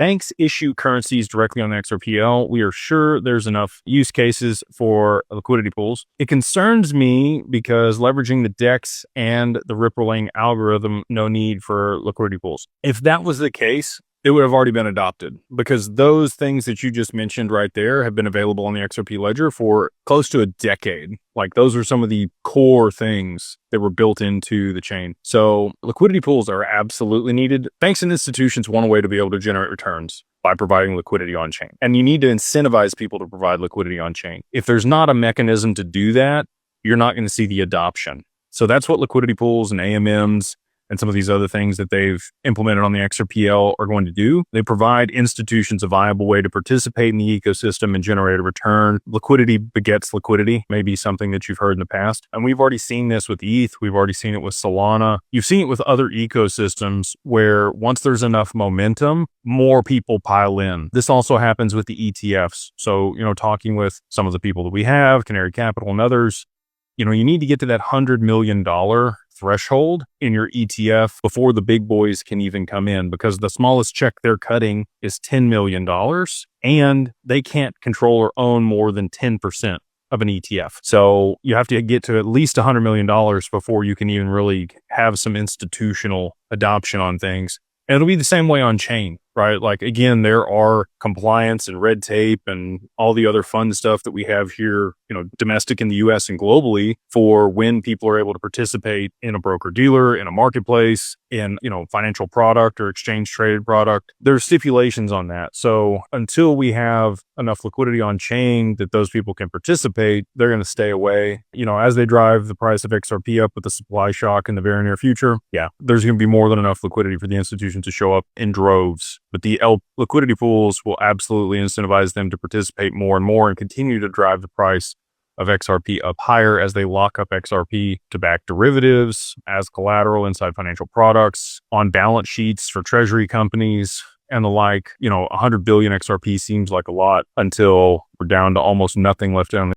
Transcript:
banks issue currencies directly on the Xrpl, we are sure there's enough use cases for liquidity pools. It concerns me because leveraging the DEX and the Rippling algorithm, no need for liquidity pools. If that was the case, it would have already been adopted, because those things that you just mentioned right there have been available on the XRP ledger for close to a decade. Like, those are some of the core things that were built into the chain. So liquidity pools are absolutely needed. Banks and institutions want a way to be able to generate returns by providing liquidity on chain. And you need to incentivize people to provide liquidity on chain. If there's not a mechanism to do that, you're not going to see the adoption. So that's what liquidity pools and AMMs and some of these other things that they've implemented on the Xrpl are going to do. They provide institutions a viable way to participate in the ecosystem and generate a return. Liquidity begets liquidity, maybe something that you've heard in the past. And we've already seen this with ETH. We've already seen it with Solana. You've seen it with other ecosystems where once there's enough momentum, more people pile in. This also happens with the ETFs. So, talking with some of the people that we have, Canary Capital and others, you need to get to that $100 million threshold in your ETF before the big boys can even come in, because the smallest check they're cutting is $10 million and they can't control or own more than 10% of an ETF. So you have to get to at least $100 million before you can even really have some institutional adoption on things. And it'll be the same way on chain, right? Like, again, there are compliance and red tape and all the other fun stuff that we have here, domestic in the US and globally, for when people are able to participate in a broker dealer, in a marketplace, in, financial product or exchange traded product. There's stipulations on that. So until we have enough liquidity on chain that those people can participate, they're going to stay away. As they drive the price of XRP up with the supply shock in the very near future, there's going to be more than enough liquidity for the institution to show up in droves. But the liquidity pools will absolutely incentivize them to participate more and more and continue to drive the price of XRP up higher as they lock up XRP to back derivatives as collateral inside financial products, on balance sheets for treasury companies and the like. 100 billion XRP seems like a lot until we're down to almost nothing left on